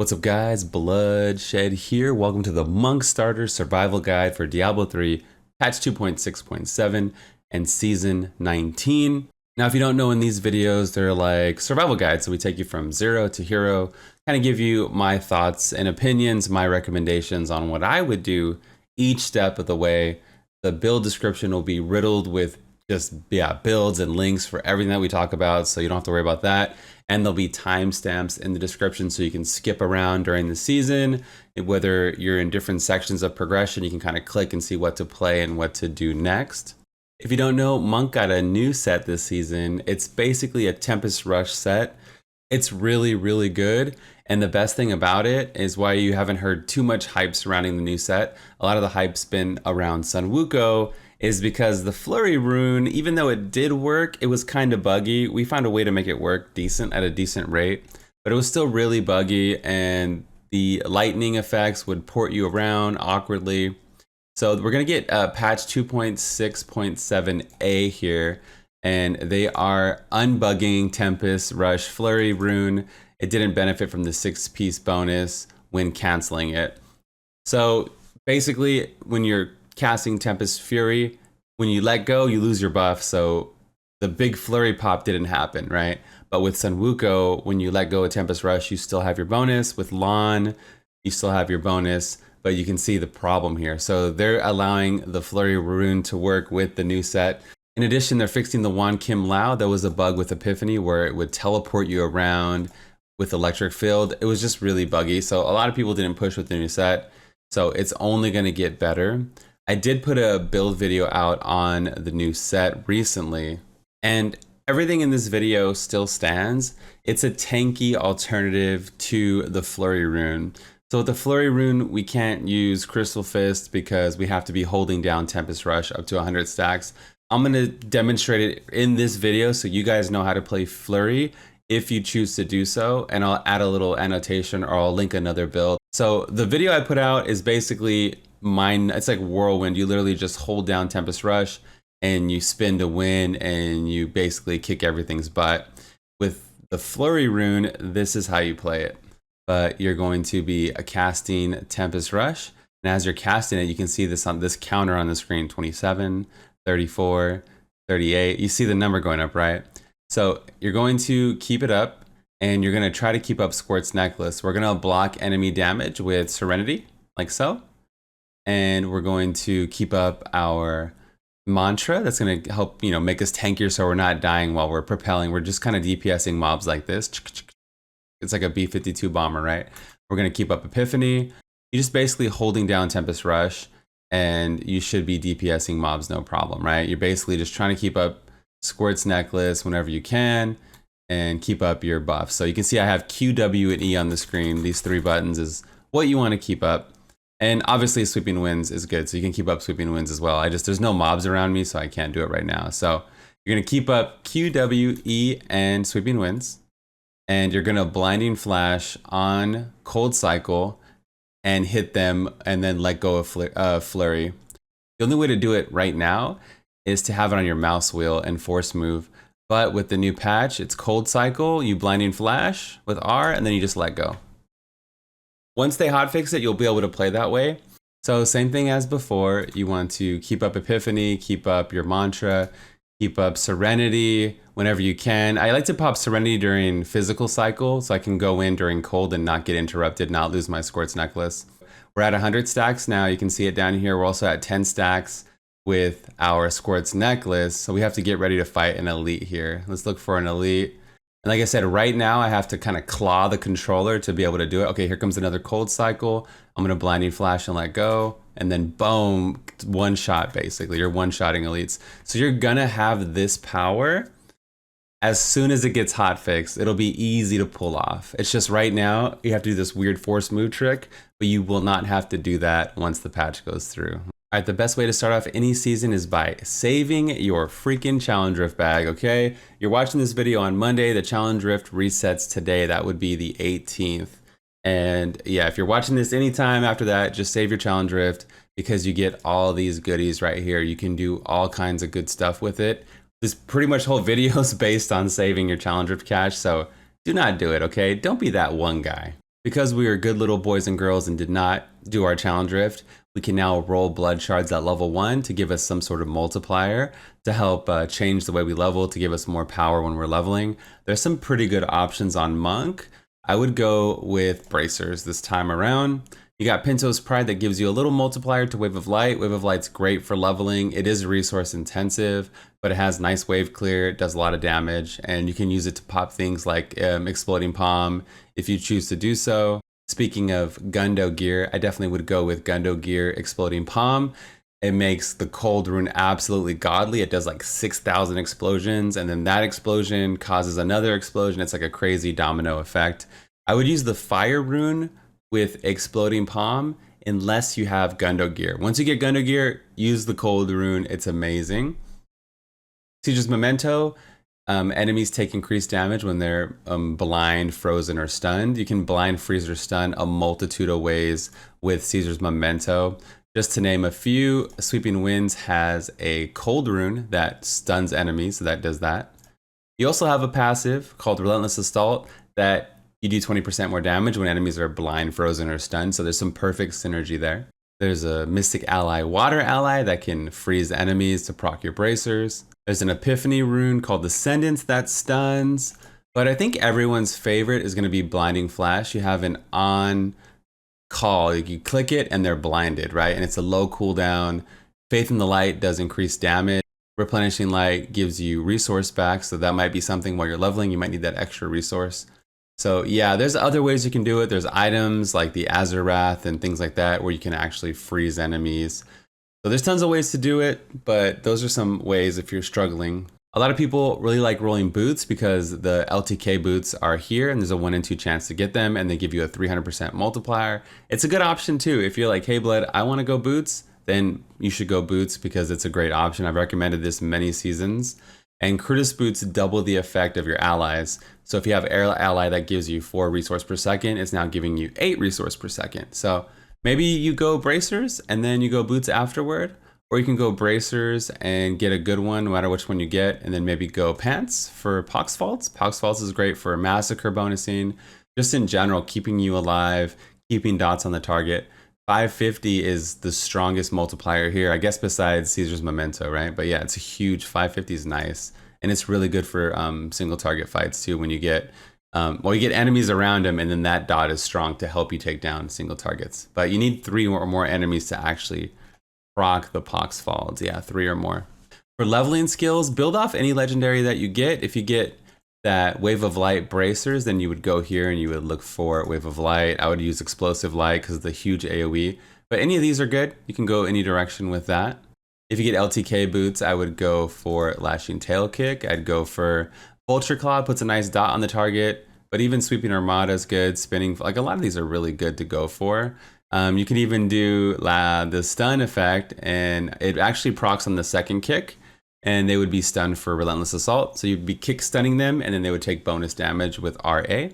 What's up guys, Bluddshed here. Welcome to the Monk Starter Survival Guide for Diablo 3, patch 2.6.7 and season 19. Now if you don't know, in these videos, they're like survival guides. So we take you from zero to hero, kind of give you my thoughts and opinions, my recommendations on what I would do each step of the way. The build description will be riddled with just builds and links for everything that we talk about, so you don't have to worry about that. And there'll be timestamps in the description so you can skip around during the season. Whether you're in different sections of progression, you can kind of click and see what to play and what to do next. If you don't know, Monk got a new set this season. It's basically a Tempest Rush set. It's really, really good. And the best thing about it is why you haven't heard too much hype surrounding the new set. A lot of the hype's been around Sun Wukong, is because the Flurry rune, even though it did work, it was kind of buggy. We found a way to make it work decent at a decent rate, but it was still really buggy, and the lightning effects would port you around awkwardly. So we're gonna get patch 2.6.7a here, and they are unbugging Tempest Rush Flurry rune. It didn't benefit from the 6-piece bonus when canceling it. So basically, when you're casting Tempest Fury, when you let go, you lose your buff. So the big Flurry pop didn't happen, right? But with Sun Wukong, when you let go of Tempest Rush, you still have your bonus. With Lan, you still have your bonus, but you can see the problem here. So they're allowing the Flurry rune to work with the new set. In addition, they're fixing the Wan Kim Lao. That was a bug with Epiphany where it would teleport you around with Electric Field. It was just really buggy. So a lot of people didn't push with the new set. So it's only gonna get better. I did put a build video out on the new set recently, and everything in this video still stands. It's a tanky alternative to the Flurry rune. So with the Flurry rune, we can't use Crystal Fist because we have to be holding down Tempest Rush up to 100 stacks. I'm gonna demonstrate it in this video so you guys know how to play Flurry if you choose to do so, and I'll add a little annotation or I'll link another build. So the video I put out is basically it's like Whirlwind. You literally just hold down Tempest Rush and you spin to win, and you basically kick everything's butt. With the Flurry rune, this is how you play it. But you're going to be casting Tempest Rush, and as you're casting it, you can see this on this counter on the screen: 27, 34, 38. You see the number going up, right? So you're going to keep it up, and you're going to try to keep up Squirt's Necklace. We're going to block enemy damage with Serenity, like so. And we're going to keep up our mantra. That's going to help, make us tankier so we're not dying while we're propelling. We're just kind of DPSing mobs like this. It's like a B-52 bomber, right? We're going to keep up Epiphany. You're just basically holding down Tempest Rush, and you should be DPSing mobs no problem, right? You're basically just trying to keep up Squirt's Necklace whenever you can and keep up your buff. So you can see I have Q, W, and E on the screen. These 3 buttons is what you want to keep up. And obviously Sweeping Winds is good, so you can keep up Sweeping Winds as well. There's no mobs around me, so I can't do it right now. So you're gonna keep up Q, W, E, and Sweeping Winds. And you're gonna Blinding Flash on Cold Cycle and hit them, and then let go of Flurry. The only way to do it right now is to have it on your mouse wheel and force move. But with the new patch, it's Cold Cycle, you Blinding Flash with R, and then you just let go. Once they hotfix it, you'll be able to play that way. So same thing as before, you want to keep up Epiphany, keep up your mantra, keep up Serenity whenever you can. I like to pop Serenity during physical cycle so I can go in during cold and not get interrupted, not lose my Squirt's Necklace. We're at 100 stacks now. You can see it down here. We're also at 10 stacks with our Squirt's Necklace. So we have to get ready to fight an elite here. Let's look for an elite. And like I said, right now I have to kind of claw the controller to be able to do it. Okay, here comes another Cold Cycle. I'm gonna Blinding Flash and let go. And then boom, one shot basically. You're one-shotting elites. So you're gonna have this power as soon as it gets hotfixed. It'll be easy to pull off. It's just right now, you have to do this weird force move trick, but you will not have to do that once the patch goes through. All right, the best way to start off any season is by saving your freaking Challenge Rift bag, okay? You're watching this video on Monday. The Challenge Rift resets today. That would be the 18th. And yeah, if you're watching this anytime after that, just save your Challenge Rift because you get all these goodies right here. You can do all kinds of good stuff with it. This pretty much whole video is based on saving your Challenge Rift cash, so do not do it, okay? Don't be that one guy. Because we are good little boys and girls and did not do our challenge rift, we can now roll blood shards at level 1 to give us some sort of multiplier to help change the way we level, to give us more power when we're leveling. There's some pretty good options on Monk. I would go with Bracers this time around. You got Pinto's Pride that gives you a little multiplier to Wave of Light. Wave of Light's great for leveling. It is resource intensive, but it has nice wave clear. It does a lot of damage, and you can use it to pop things like Exploding Palm if you choose to do so. Speaking of Gundo gear, I definitely would go with Gundo gear Exploding Palm. It makes the cold rune absolutely godly. It does like 6,000 explosions, and then that explosion causes another explosion. It's like a crazy domino effect. I would use the fire rune with Exploding Palm unless you have Gundo gear. Once you get Gundo gear, use the cold rune. It's amazing. Caesar's Memento. Enemies take increased damage when they're blind, frozen, or stunned. You can blind, freeze, or stun a multitude of ways with Caesar's Memento. Just to name a few, Sweeping Winds has a cold rune that stuns enemies, so that does that. You also have a passive called Relentless Assault that you do 20% more damage when enemies are blind, frozen, or stunned, so there's some perfect synergy there. There's a Mystic Ally, Water Ally that can freeze enemies to proc your bracers. There's an Epiphany rune called Descendants that stuns, but I think everyone's favorite is going to be Blinding Flash. You have an on call, you click it and they're blinded, right? And it's a low cooldown. Faith in the Light does increase damage. Replenishing Light gives you resource back, so that might be something while you're leveling, you might need that extra resource. So yeah, there's other ways you can do it. There's items like the Azurath and things like that where you can actually freeze enemies. So there's tons of ways to do it, but those are some ways if you're struggling. A lot of people really like rolling boots because the LTK boots are here and there's a 1 in 2 chance to get them, and they give you a 300% multiplier. It's a good option too. If you're like, hey Blood, I want to go boots, then you should go boots because it's a great option. I've recommended this many seasons. And Crutus boots double the effect of your allies. So if you have Air Ally that gives you 4 resource per second, it's now giving you 8 resource per second. So maybe you go bracers and then you go boots afterward, or you can go bracers and get a good one, no matter which one you get, and then maybe go pants for Pox Faults. Pox Faults is great for massacre bonusing, just in general, keeping you alive, keeping dots on the target. 550 is the strongest multiplier here, I guess, besides Caesar's Memento, right? But yeah, it's a huge 550 is nice. And it's really good for single target fights too, when you get, you get enemies around them and then that dot is strong to help you take down single targets. But you need 3 or more enemies to actually proc the Pox Faults. Yeah, 3 or more. For leveling skills, build off any legendary that you get. If you get that Wave of Light bracers, then you would go here and you would look for Wave of Light. I would use Explosive Light because of the huge AoE. But any of these are good. You can go any direction with that. If you get LTK boots, I would go for Lashing Tail Kick. I'd go for Vulture Claw, puts a nice dot on the target. But even Sweeping Armada is good. Spinning, like a lot of these are really good to go for. You can even do the stun effect, and it actually procs on the second kick, and they would be stunned for Relentless Assault. So you'd be kick stunning them, and then they would take bonus damage with RA. I'm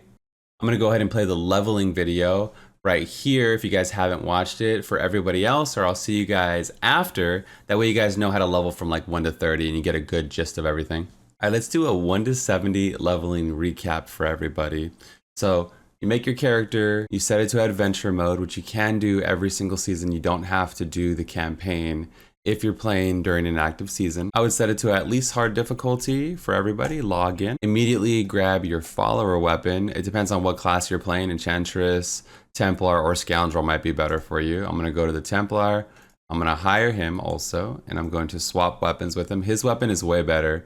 gonna go ahead and play the leveling video right here if you guys haven't watched it for everybody else, or I'll see you guys after. That way you guys know how to level from like 1 to 30 and you get a good gist of everything. All right, let's do a 1 to 70 leveling recap for everybody. So you make your character, you set it to adventure mode, which you can do every single season. You don't have to do the campaign if you're playing during an active season. I would set it to at least hard difficulty for everybody. Log in. Immediately grab your follower weapon. It depends on what class you're playing. Enchantress, Templar, or Scoundrel might be better for you. I'm gonna go to the Templar. I'm gonna hire him also, and I'm going to swap weapons with him. His weapon is way better.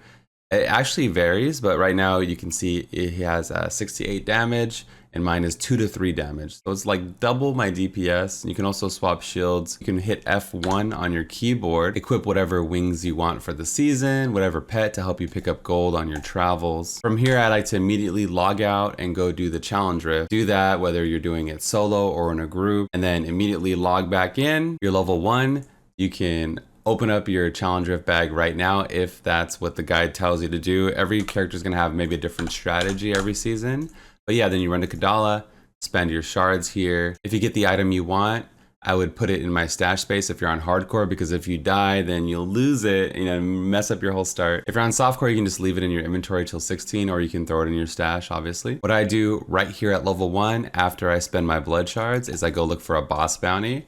It actually varies, but right now you can see he has 68 damage, and mine is 2 to 3 damage. So it's like double my DPS. You can also swap shields. You can hit F1 on your keyboard, equip whatever wings you want for the season, whatever pet to help you pick up gold on your travels. From here, I like to immediately log out and go do the challenge rift. Do that whether you're doing it solo or in a group, and then immediately log back in. You're level 1. You can open up your challenge rift bag right now if that's what the guide tells you to do. Every character is going to have maybe a different strategy every season. But yeah, then you run to Kadala, spend your shards here. If you get the item you want, I would put it in my stash space if you're on hardcore, because if you die, then you'll lose it, you know, mess up your whole start. If you're on softcore, you can just leave it in your inventory till 16, or you can throw it in your stash, obviously. What I do right here at level 1 after I spend my blood shards is I go look for a boss bounty.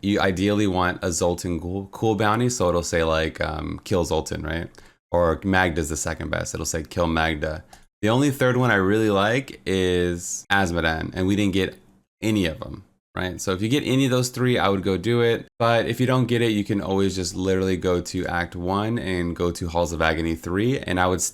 You ideally want a Zoltan cool bounty, so it'll say like kill Zoltan, right? Or Magda's the second best. It'll say kill Magda. The only third one I really like is Azmodan, and we didn't get any of them. Right? So if you get any of those 3, I would go do it. But if you don't get it, you can always just literally go to Act 1 and go to Halls of Agony 3. And I would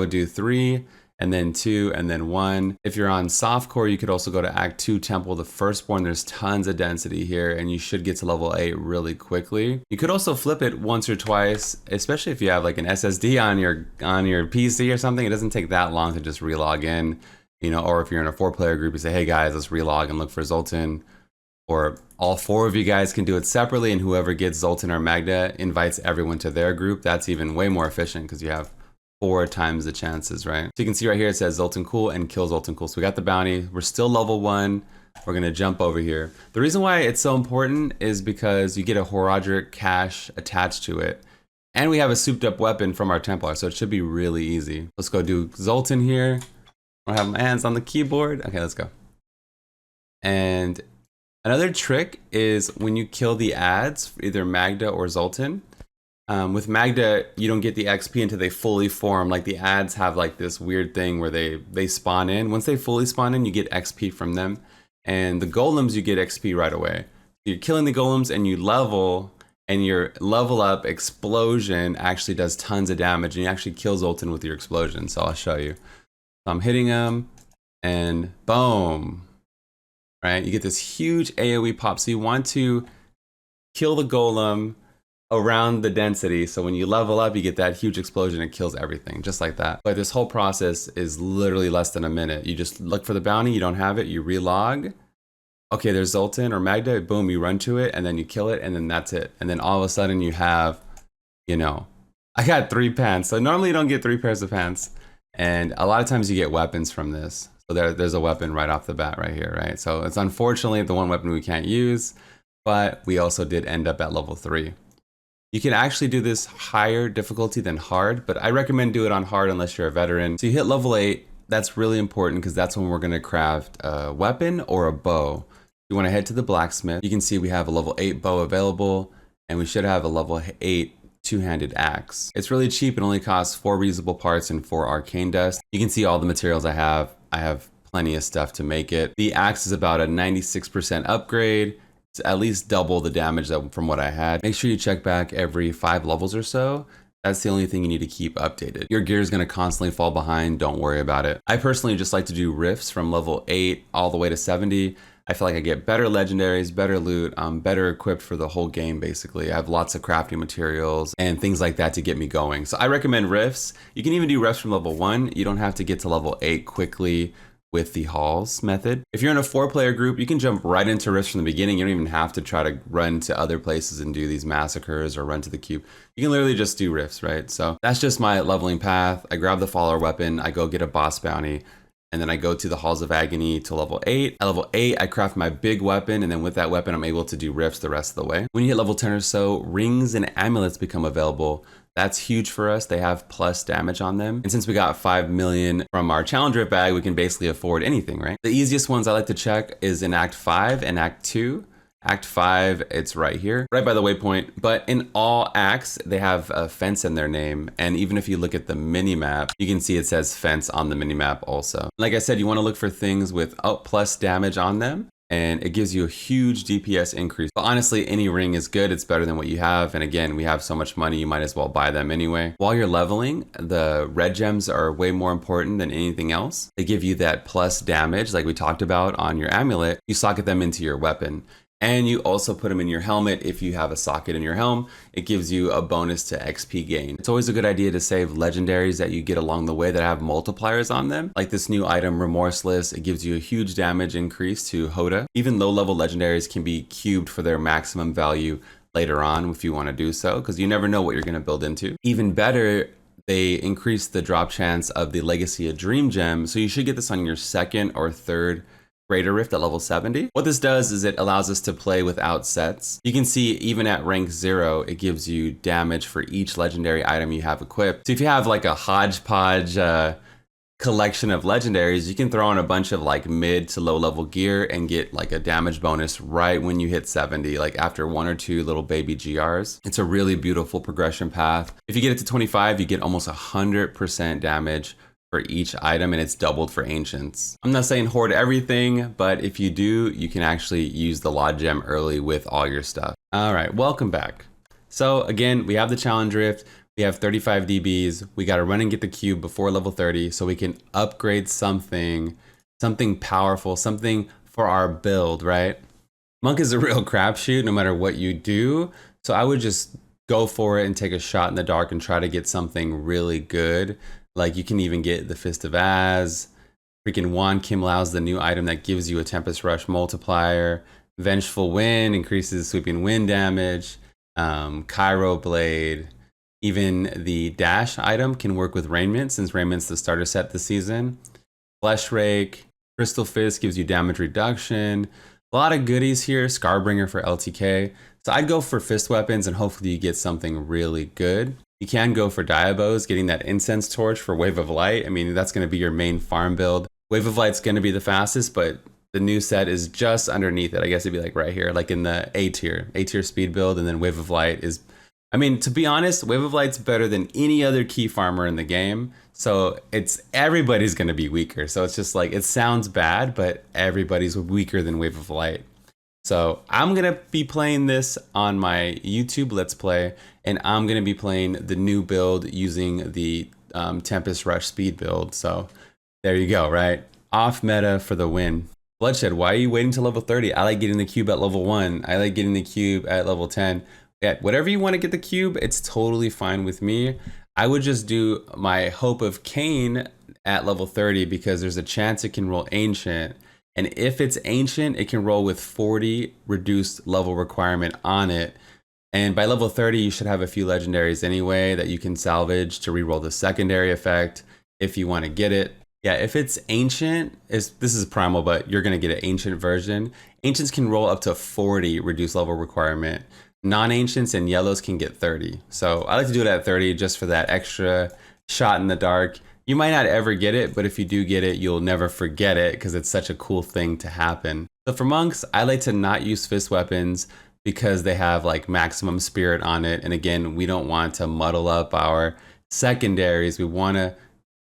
do 3 and then 2 and then 1. If you're on softcore, you could also go to Act 2 Temple the Firstborn. There's tons of density here and you should get to level 8 really quickly. You could also flip it once or twice, especially if you have like an SSD on your PC or something. It doesn't take that long to just relog in. You know, or if you're in a 4-player group, you say, hey guys, let's relog and look for Zoltan. Or all 4 of you guys can do it separately, and whoever gets Zoltan or Magda invites everyone to their group. That's even way more efficient because you have 4 times the chances, right? So you can see right here, it says Zoltan Cool and kill Zoltan Cool. So we got the bounty. We're still level 1. We're gonna jump over here. The reason why it's so important is because you get a Horadric cache attached to it. And we have a souped up weapon from our Templar, so it should be really easy. Let's go do Zoltan here. I have my hands on the keyboard. Okay, let's go. And another trick is when you kill the ads, either Magda or Zoltan. With Magda, you don't get the XP until they fully form. Like the ads have like this weird thing where they spawn in. Once they fully spawn in, you get XP from them. And the golems, you get XP right away. You're killing the golems and you level, and your level up explosion actually does tons of damage, and you actually kill Zoltan with your explosion. So I'll show you. So I'm hitting him and boom, right? You get this huge AoE pop. So you want to kill the golem around the density. So when you level up, you get that huge explosion. It kills everything just like that. But this whole process is literally less than a minute. You just look for the bounty. You don't have it. You relog. Okay, there's Zoltan or Magda. Boom, you run to it and then you kill it. And then that's it. And then all of a sudden you have, you know, I got 3 pants. So normally you don't get 3 pairs of pants. And a lot of times you get weapons from this. So there's a weapon right off the bat right here, right? So it's unfortunately the one weapon we can't use, but we also did end up at level 3. You can actually do this higher difficulty than hard, but I recommend do it on hard unless you're a veteran. So you hit level 8, that's really important because that's when we're gonna craft a weapon or a bow. You wanna head to the blacksmith. You can see we have a level 8 bow available, and we should have a level 8 two-handed axe. It's really cheap. It only costs 4 reusable parts and 4 arcane dust. You can see all the materials I have. I have plenty of stuff to make it. The axe is about a 96% upgrade. It's at least double the damage from what I had. Make sure you check back every 5 levels or so. That's the only thing you need to keep updated. Your gear is gonna constantly fall behind. Don't worry about it. I personally just like to do rifts from level 8 all the way to 70. I feel like I get better legendaries, better loot, I'm better equipped for the whole game basically. I have lots of crafting materials and things like that to get me going. So I recommend rifts. You can even do rifts from level 1. You don't have to get to level 8 quickly with the halls method. If you're in a 4-player group, you can jump right into rifts from the beginning. You don't even have to try to run to other places and do these massacres or run to the cube. You can literally just do rifts, right? So that's just my leveling path. I grab the follower weapon, I go get a boss bounty, and then I go to the Halls of Agony to level 8. At level 8, I craft my big weapon, and then with that weapon, I'm able to do rifts the rest of the way. When you hit level 10 or so, rings and amulets become available. That's huge for us. They have plus damage on them. And since we got 5 million from our challenge rift bag, we can basically afford anything, right? The easiest ones I like to check is in Act 5 and Act 2. Act 5, it's right here, right by the waypoint. But in all acts, they have a fence in their name. And even if you look at the mini map, you can see it says fence on the mini map also. Like I said, you want to look for things with plus damage on them, and it gives you a huge DPS increase. But honestly, any ring is good. It's better than what you have. And again, we have so much money, you might as well buy them anyway. While you're leveling, the red gems are way more important than anything else. They give you that plus damage, like we talked about on your amulet. You socket them into your weapon. And you also put them in your helmet. If you have a socket in your helm, it gives you a bonus to XP gain. It's always a good idea to save legendaries that you get along the way that have multipliers on them. Like this new item, Remorseless, it gives you a huge damage increase to Hoda. Even low level legendaries can be cubed for their maximum value later on if you want to do so, because you never know what you're going to build into. Even better, they increase the drop chance of the Legacy of Dream Gem. So you should get this on your 2nd or 3rd Greater Rift at level 70. What this does is it allows us to play without sets. You can see even at rank 0, it gives you damage for each legendary item you have equipped. So if you have like a hodgepodge collection of legendaries, you can throw in a bunch of like mid to low level gear and get like a damage bonus right when you hit 70, like after 1 or 2 little baby GRs. It's a really beautiful progression path. If you get it to 25, you get almost 100% damage for each item, and it's doubled for ancients. I'm not saying hoard everything, but if you do, you can actually use the Lod Gem early with all your stuff. All right, welcome back. So again, we have the Challenge Rift. We have 35 DBs. We got to run and get the cube before level 30 so we can upgrade something powerful, something for our build, right? Monk is a real crapshoot no matter what you do. So I would just go for it and take a shot in the dark and try to get something really good. Like you can even get the Fist of Az. Freaking Wan Kim Lao's the new item that gives you a Tempest Rush multiplier. Vengeful Wind increases sweeping wind damage. Cairo Blade. Even the dash item can work with Raiment, since Raiment's the starter set this season. Flesh Rake, Crystal Fist gives you damage reduction. A lot of goodies here. Scarbringer for LTK. So I'd go for fist weapons and hopefully you get something really good. You can go for Diablos, getting that Incense Torch for Wave of Light. I mean, that's going to be your main farm build. Wave of Light's going to be the fastest, but the new set is just underneath it. I guess it'd be like right here, like in the A tier speed build, and then Wave of Light is... I mean, to be honest, Wave of Light's better than any other key farmer in the game. So everybody's going to be weaker. So it's just like, it sounds bad, but everybody's weaker than Wave of Light. So I'm going to be playing this on my YouTube Let's Play, and I'm going to be playing the new build using the Tempest Rush speed build. So there you go, right? Off meta for the win. Bloodshed, why are you waiting till level 30? I like getting the cube at level 1. I like getting the cube at level 10. Yeah, whatever you want to get the cube, it's totally fine with me. I would just do my Hope of Cain at level 30 because there's a chance it can roll Ancient. And if it's Ancient, it can roll with 40 reduced level requirement on it. And by level 30, you should have a few legendaries anyway that you can salvage to reroll the secondary effect if you want to get it. Yeah, if it's Ancient, this is Primal, but you're going to get an Ancient version. Ancients can roll up to 40 reduced level requirement. Non-ancients and yellows can get 30. So I like to do it at 30 just for that extra shot in the dark. You might not ever get it, but if you do get it, you'll never forget it because it's such a cool thing to happen. So for monks, I like to not use fist weapons because they have like maximum spirit on it. And again, we don't want to muddle up our secondaries. We want to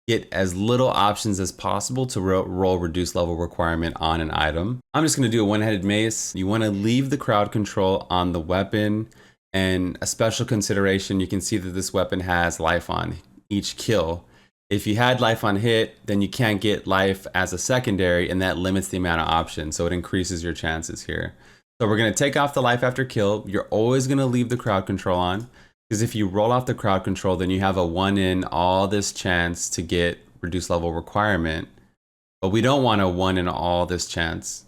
get as little options as possible to roll reduced level requirement on an item. I'm just going to do a one-headed mace. You want to leave the crowd control on the weapon, and a special consideration, you can see that this weapon has life on each kill. If you had life on hit, then you can't get life as a secondary, and that limits the amount of options, so it increases your chances here. So we're going to take off the life after kill. You're always going to leave the crowd control on. Because if you roll off the crowd control, then you have a 1 in all this chance to get reduced level requirement. But we don't want a 1 in all this chance.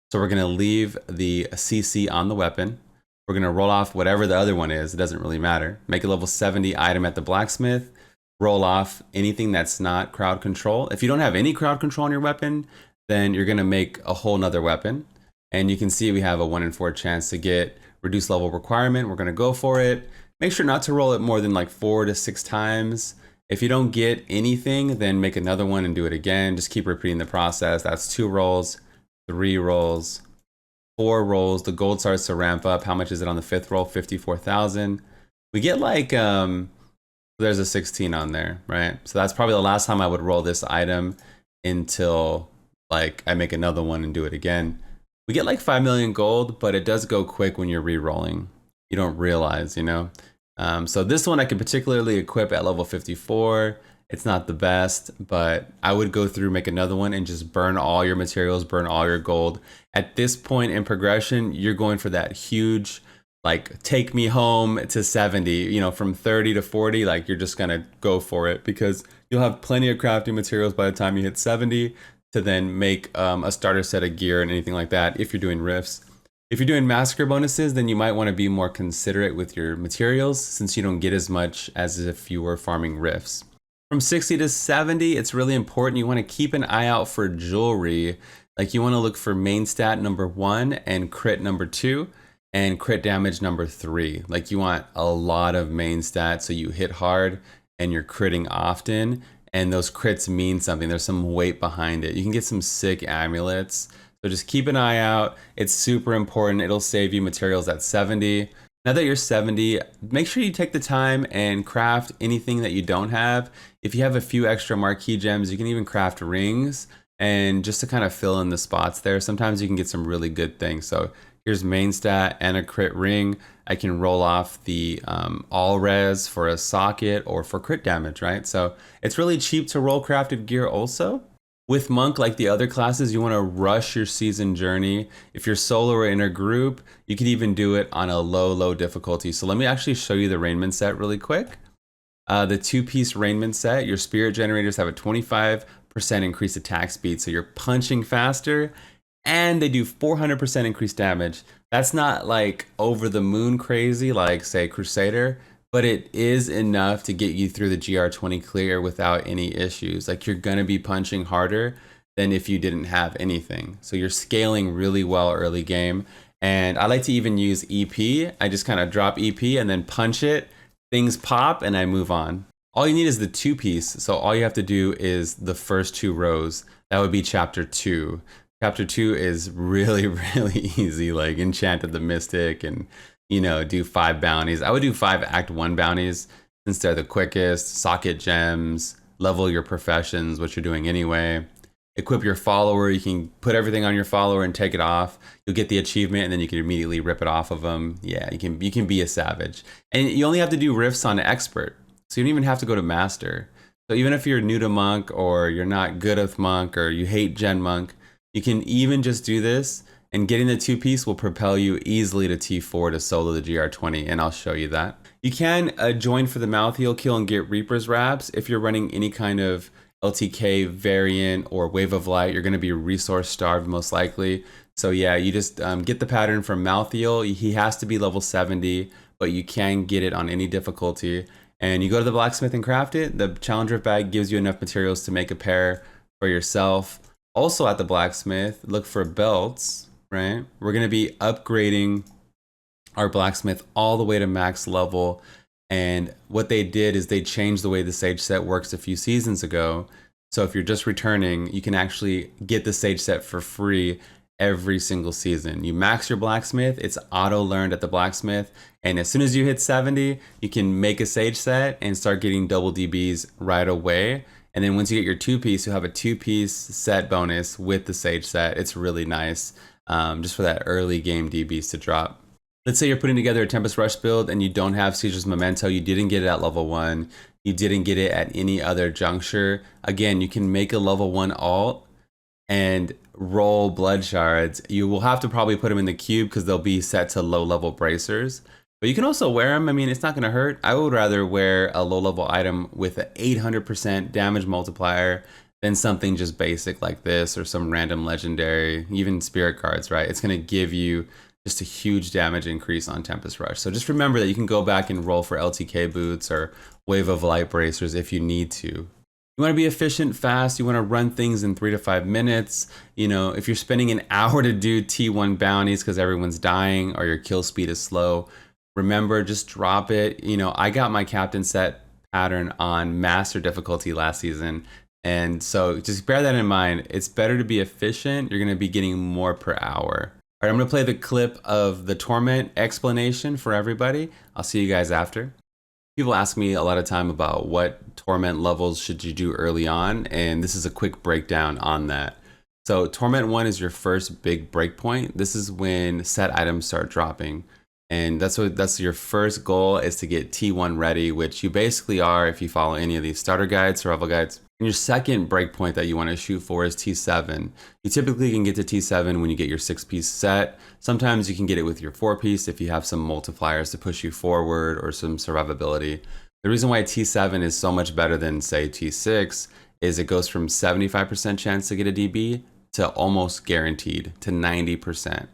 So we're going to leave the CC on the weapon. We're going to roll off whatever the other one is. It doesn't really matter. Make a level 70 item at the blacksmith. Roll off anything that's not crowd control. If you don't have any crowd control on your weapon, then you're going to make a whole nother weapon. And you can see we have a 1 in 4 chance to get reduced level requirement. We're going to go for it. Make sure not to roll it more than like 4 to 6 times. If you don't get anything, then make another one and do it again. Just keep repeating the process. That's 2 rolls, 3 rolls, 4 rolls. The gold starts to ramp up. How much is it on the 5th roll? 54,000. We get like, there's a 16 on there, right? So that's probably the last time I would roll this item until like I make another one and do it again. We get like 5 million gold, but it does go quick when you're re-rolling. You don't realize, you know? So this one I could particularly equip at level 54. It's not the best, but I would go through, make another one, and just burn all your materials, burn all your gold. At this point in progression, you're going for that huge, like, take me home to 70, you know, from 30 to 40, like, you're just gonna go for it because you'll have plenty of crafting materials by the time you hit 70 to then make a starter set of gear and anything like that if you're doing rifts. If you're doing massacre bonuses, then you might want to be more considerate with your materials since you don't get as much as if you were farming rifts. From 60 to 70, it's really important. You want to keep an eye out for jewelry. Like you want to look for main stat number 1 and crit number 2 and crit damage number 3. Like you want a lot of main stats so you hit hard and you're critting often, and those crits mean something. There's some weight behind it. You can get some sick amulets. So just keep an eye out. It's super important. It'll save you materials at 70. Now that you're 70, make sure you take the time and craft anything that you don't have. If you have a few extra marquee gems, you can even craft rings, and just to kind of fill in the spots there. Sometimes you can get some really good things. So here's main stat and a crit ring. I can roll off the all res for a socket or for crit damage, right? So it's really cheap to roll crafted gear also. With Monk, like the other classes, you want to rush your season journey. If you're solo or in a group, you could even do it on a low difficulty. So let me actually show you the Raiment set really quick. The 2-piece Raiment set, your spirit generators have a 25% increased attack speed, so you're punching faster, and they do 400% increased damage. That's not like over the moon crazy like say Crusader, but it is enough to get you through the GR20 clear without any issues. Like you're gonna be punching harder than if you didn't have anything. So you're scaling really well early game. And I like to even use EP. I just kind of drop EP and then punch it, things pop, and I move on. All you need is the 2-piece. So all you have to do is the first 2 rows. That would be chapter 2. Chapter 2 is really easy, like Enchanted the Mystic and, you know, do 5 bounties. I would do 5 Act 1 bounties since they're the quickest. Socket gems, level your professions, what you're doing anyway. Equip your follower. You can put everything on your follower and take it off. You'll get the achievement and then you can immediately rip it off of them. Yeah, you can be a savage. And you only have to do rifts on expert. So you don't even have to go to master. So even if you're new to Monk or you're not good with Monk or you hate Gen Monk, you can even just do this, and getting the 2-piece will propel you easily to T4 to solo the GR20, and I'll show you that. You can join for the mouth heal kill and get Reaper's Wraps. If you're running any kind of LTK variant or Wave of Light, you're going to be resource starved most likely. So yeah, you just get the pattern from mouth heal. He has to be level 70, but you can get it on any difficulty. And you go to the blacksmith and craft it. The Challenger bag gives you enough materials to make a pair for yourself. Also at the blacksmith, look for belts, right? We're going to be upgrading our blacksmith all the way to max level. And what they did is they changed the way the Sage set works a few seasons ago. So if you're just returning, you can actually get the Sage set for free every single season. You max your blacksmith, it's auto learned at the blacksmith. And as soon as you hit 70, you can make a Sage set and start getting double DBs right away. And then once you get your 2-piece, you'll have a 2-piece set bonus with the Sage set. It's really nice just for that early game DBs to drop. Let's say you're putting together a Tempest Rush build and you don't have Siege's Memento. You didn't get it at level 1. You didn't get it at any other juncture. Again, you can make a level 1 alt and roll blood shards. You will have to probably put them in the cube because they'll be set to low level bracers. But you can also wear them. I mean, it's not going to hurt. I would rather wear a low-level item with an 800% damage multiplier than something just basic like this or some random legendary, even spirit cards, right? It's going to give you just a huge damage increase on Tempest Rush. So just remember that you can go back and roll for LTK boots or Wave of Light bracers if you need to. You want to be efficient, fast. You want to run things in 3 to 5 minutes. You know, if you're spending an hour to do T1 bounties because everyone's dying or your kill speed is slow, remember, just drop it. You know, I got my captain set pattern on master difficulty last season. And so just bear that in mind. It's better to be efficient. You're going to be getting more per hour. All right, I'm going to play the clip of the Torment explanation for everybody. I'll see you guys after. People ask me a lot of time about what Torment levels should you do early on. And this is a quick breakdown on that. So Torment 1 is your first big breakpoint. This is when set items start dropping. And that's your first goal, is to get T1 ready, which you basically are if you follow any of these starter guides, survival guides. And your second breakpoint that you want to shoot for is T7. You typically can get to T7 when you get your 6-piece set. Sometimes you can get it with your 4-piece if you have some multipliers to push you forward or some survivability. The reason why T7 is so much better than, say, T6 is it goes from 75% chance to get a DB to almost guaranteed to 90%.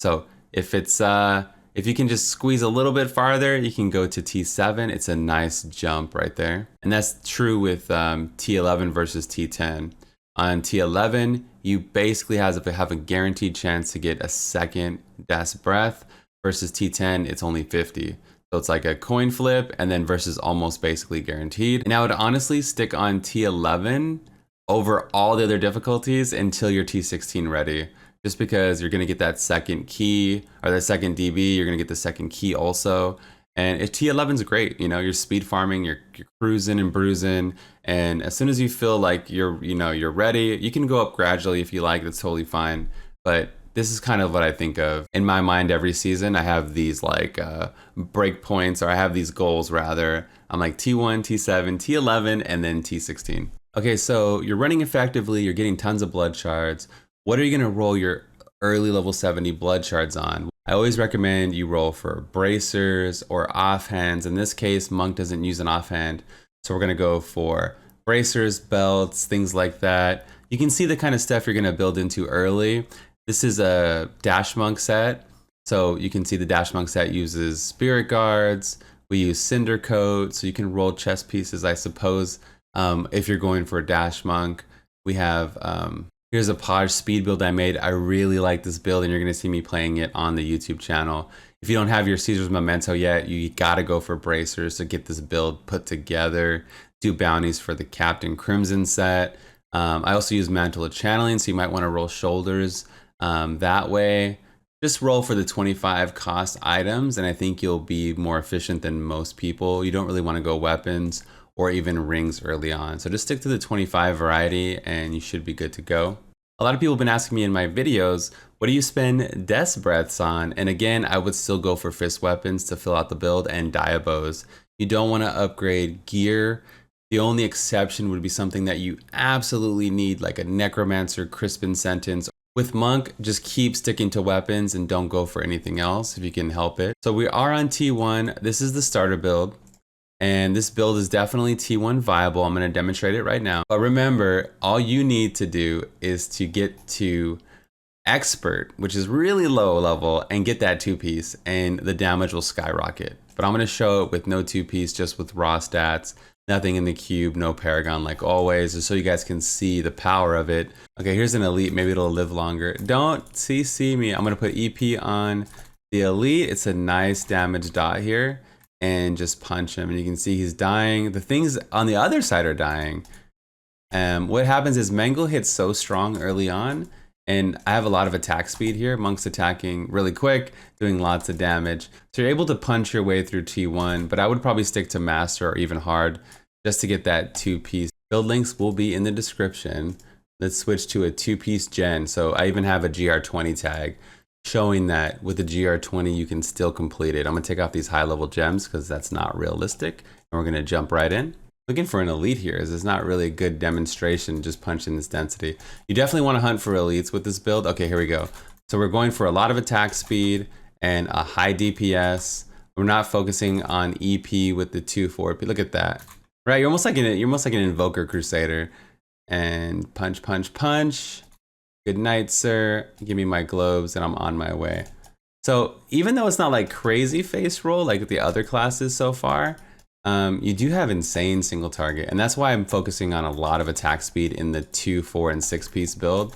So if you can just squeeze a little bit farther, you can go to T7. It's a nice jump right there. And that's true with T11 versus T10. On T11, you basically have a guaranteed chance to get a second Death's Breath. Versus T10, it's only 50. So it's like a coin flip, and then versus almost basically guaranteed. And I would honestly stick on T11 over all the other difficulties until you're T16 ready. Just because you're gonna get that second key, or the second DB, you're gonna get the second key also. And if T11's great, you know, you're speed farming, you're cruising and bruising, and as soon as you feel like you're ready, you can go up gradually if you like, that's totally fine. But this is kind of what I think of in my mind every season. I have these like break points, or I have these goals rather. I'm like T1, T7, T11, and then T16. Okay, so you're running effectively, you're getting tons of blood shards. What are you gonna roll your early level 70 blood shards on? I always recommend you roll for bracers or offhands. In this case, Monk doesn't use an offhand, so we're gonna go for bracers, belts, things like that. You can see the kind of stuff you're gonna build into early. This is a Dash Monk set, so you can see the Dash Monk set uses Spirit Guards. We use Cinder Coat, so you can roll chest pieces, I suppose, if you're going for a Dash Monk. We have, here's a Podge speed build I made. I really like this build, and you're gonna see me playing it on the YouTube channel. If you don't have your Caesar's Memento yet, you gotta go for bracers to get this build put together. Do bounties for the Captain Crimson set. I also use Mantle of Channeling, so you might wanna roll shoulders that way. Just roll for the 25 cost items, and I think you'll be more efficient than most people. You don't really wanna go weapons or even rings early on. So just stick to the 25 variety and you should be good to go. A lot of people have been asking me in my videos, what do you spend Death's Breaths on? And again, I would still go for fist weapons to fill out the build and diabos. You don't want to upgrade gear. The only exception would be something that you absolutely need, like a Necromancer, Crispin Sentence. With Monk, just keep sticking to weapons and don't go for anything else if you can help it. So we are on T1. This is the starter build. And this build is definitely T1 viable. I'm going to demonstrate it right now. But remember, all you need to do is to get to Expert, which is really low level, and get that 2-piece, and the damage will skyrocket. But I'm going to show it with no 2-piece, just with raw stats. Nothing in the cube, no Paragon like always, just so you guys can see the power of it. Okay, here's an Elite. Maybe it'll live longer. Don't CC me. I'm going to put EP on the Elite. It's a nice damage dot here. And just punch him, and you can see he's dying. The things on the other side are dying. What happens is Mangle hits so strong early on, and I have a lot of attack speed here. Monk's attacking really quick, doing lots of damage. So you're able to punch your way through T1, but I would probably stick to Master or even Hard just to get that 2-piece. Build links will be in the description. Let's switch to a 2-piece gen. So I even have a GR20 tag, showing that with the GR20 you can still complete it. I'm gonna take off these high level gems because that's not realistic, and we're gonna jump right in. Looking for an elite here, as it's not really a good demonstration just punching this density. You definitely want to hunt for elites with this build. Okay, here we go. So we're going for a lot of attack speed and a high DPS. We're not focusing on EP with the 2-4. Look at that, right? You're almost like an Invoker Crusader. And punch, punch, punch. Good night, sir. Give me my globes and I'm on my way. So even though it's not like crazy face roll like the other classes so far, you do have insane single target. And that's why I'm focusing on a lot of attack speed in the 2, 4, and 6-piece build.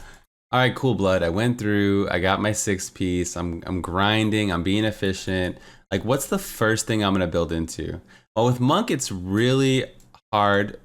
All right, cool blood. I went through, I got my 6-piece. I'm grinding, I'm being efficient. Like, what's the first thing I'm gonna build into? Well, with Monk, it's really hard,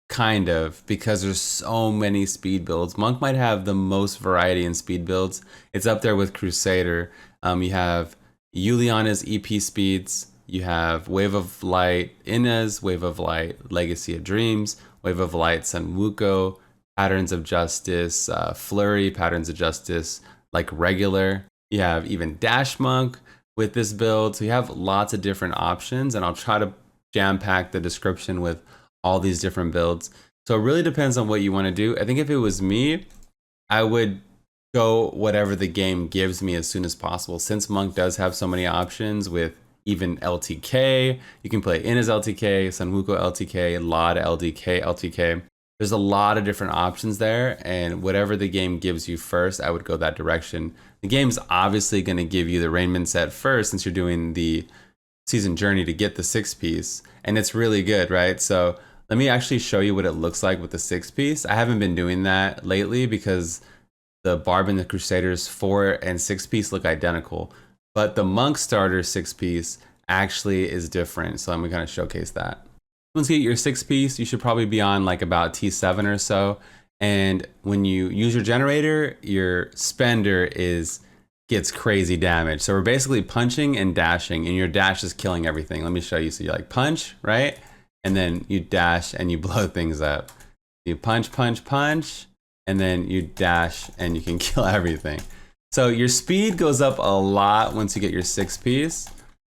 kind of, because there's so many speed builds. Monk might have the most variety in speed builds. It's up there with Crusader. You have Juliana's EP speeds. You have Wave of Light, Inez, Wave of Light, Legacy of Dreams, Wave of Light, Sun Wuko, Patterns of Justice, Flurry, Patterns of Justice, like regular. You have even Dash Monk with this build. So you have lots of different options, and I'll try to jam pack the description with all these different builds. So it really depends on what you want to do. I think if it was me, I would go whatever the game gives me as soon as possible. Since Monk does have so many options with even LTK, you can play Inez LTK, Sun Wuko LTK, LOD LDK, LTK. There's a lot of different options there, and whatever the game gives you first, I would go that direction. The game's obviously going to give you the Raiment set first, since you're doing the season journey to get the 6-piece, and it's really good, right? So Let me actually show you what it looks like with the 6-piece. I haven't been doing that lately because the Barb and the Crusaders 4 and 6-piece look identical. But the Monk starter 6-piece actually is different. So I'm gonna kind of showcase that. Once you get your 6-piece, you should probably be on like about T7 or so. And when you use your generator, your spender gets crazy damage. So we're basically punching and dashing, and your dash is killing everything. Let me show you. So you like punch, right? And then you dash and you blow things up. You punch, punch, punch, and then you dash and you can kill everything. So your speed goes up a lot once you get your 6-piece.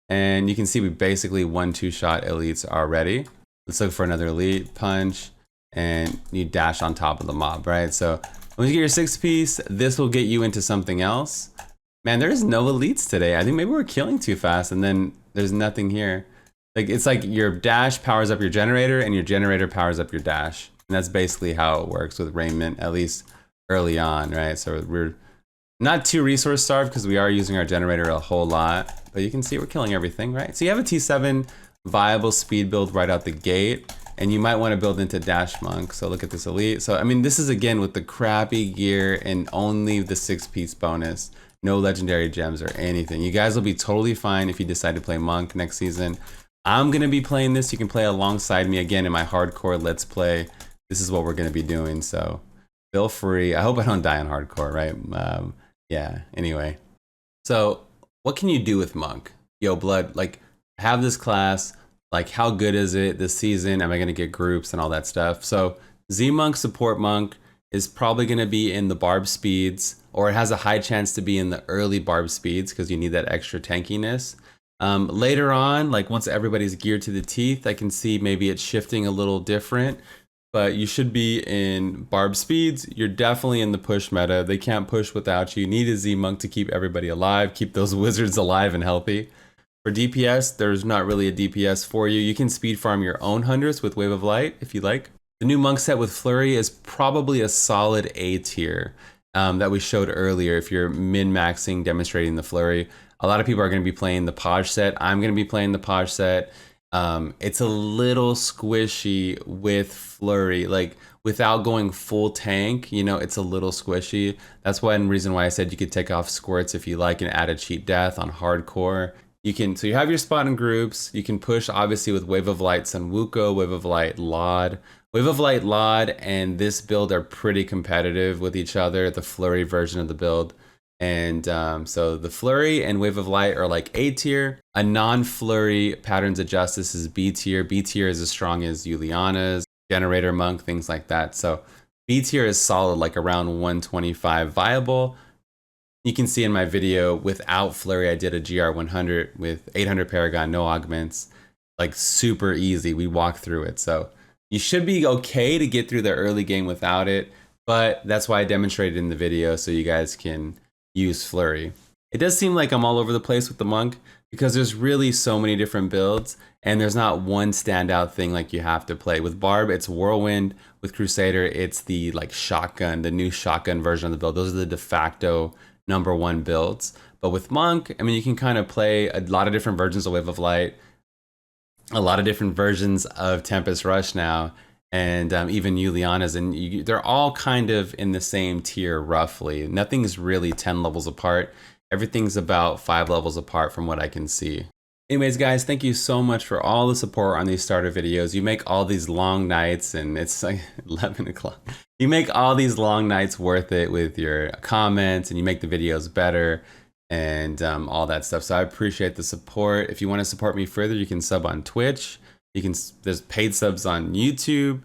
And you can see we basically 1-2 shot elites already. Let's look for another elite, punch, and you dash on top of the mob, right? So when you get your 6-piece, this will get you into something else. Man, there's no elites today. I think maybe we're killing too fast and then there's nothing here. Like, it's like your dash powers up your generator and your generator powers up your dash. And that's basically how it works with Raiment, at least early on, right? So we're not too resource starved because we are using our generator a whole lot, but you can see we're killing everything, right? So you have a T7 viable speed build right out the gate, and you might want to build into Dash Monk. So look at this elite. So I mean, this is again with the crappy gear and only the 6-piece bonus, no legendary gems or anything. You guys will be totally fine if you decide to play Monk next season. I'm gonna be playing this. You can play alongside me again in my hardcore Let's Play. This is what we're gonna be doing, so feel free. I hope I don't die on hardcore, right? Yeah, anyway. So what can you do with Monk? Yo, Blood, like, have this class, like, how good is it this season? Am I gonna get groups and all that stuff? So Z-Monk support Monk is probably gonna be in the Barb speeds, or it has a high chance to be in the early Barb speeds because you need that extra tankiness. Later on, like once everybody's geared to the teeth, I can see maybe it's shifting a little different, but you should be in Barb speeds. You're definitely in the push meta. They can't push without you. You need a Z-Monk to keep everybody alive, keep those wizards alive and healthy. For DPS, there's not really a DPS for you. You can speed farm your own hundreds with Wave of Light if you like. The new Monk set with Flurry is probably a solid A tier that we showed earlier if you're min-maxing demonstrating the Flurry. A lot of people are going to be playing the Poj set. I'm going to be playing the Poj set. It's a little squishy with Flurry, like without going full tank, you know, it's a little squishy. That's one reason why I said you could take off squirts if you like and add a cheat death on hardcore. You can, so you have your spot in groups. You can push obviously with Wave of Light Sun Wuko, Wave of Light Laud. Wave of Light Laud and this build are pretty competitive with each other, the Flurry version of the build. And so the Flurry and Wave of Light are like A tier. A non-Flurry Patterns of Justice is B tier. B tier is as strong as Juliana's, Generator Monk, things like that. So B tier is solid, like around 125 viable. You can see in my video without Flurry, I did a GR 100 with 800 Paragon, no augments, like super easy. We walked through it. So you should be okay to get through the early game without it, but that's why I demonstrated in the video so you guys can use Flurry. It does seem like I'm all over the place with the Monk because there's really so many different builds and there's not one standout thing like you have to play. With Barb, it's Whirlwind. With Crusader, it's the like shotgun, the new shotgun version of the build. Those are the de facto #1 builds. But with Monk, I mean, you can kind of play a lot of different versions of Wave of Light, a lot of different versions of Tempest Rush now, and even Juliana's, and they're all kind of in the same tier roughly. Nothing's really 10 levels apart. Everything's about 5 levels apart from what I can see. Anyways, guys, thank you so much for all the support on these starter videos. You make all these long nights, and it's like 11 o'clock. You make all these long nights worth it with your comments, and you make the videos better and all that stuff. So I appreciate the support. If you want to support me further, you can sub on Twitch. There's paid subs on YouTube. You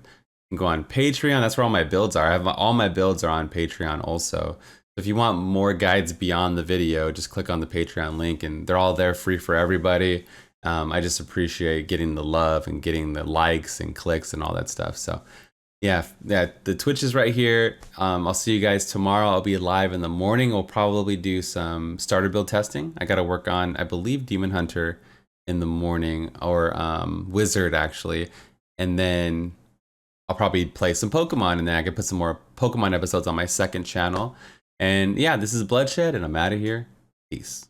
can go on Patreon. That's where all my builds are. All my builds are on Patreon also. So if you want more guides beyond the video, just click on the Patreon link and they're all there free for everybody. I just appreciate getting the love and getting the likes and clicks and all that stuff. So yeah, the Twitch is right here. I'll see you guys tomorrow. I'll be live in the morning. We'll probably do some starter build testing. I got to work on, I believe, Demon Hunter in the morning, or Wizard actually. And then I'll probably play some Pokemon, and then I can put some more Pokemon episodes on my second channel. And yeah, this is Bloodshed, and I'm out of here. Peace.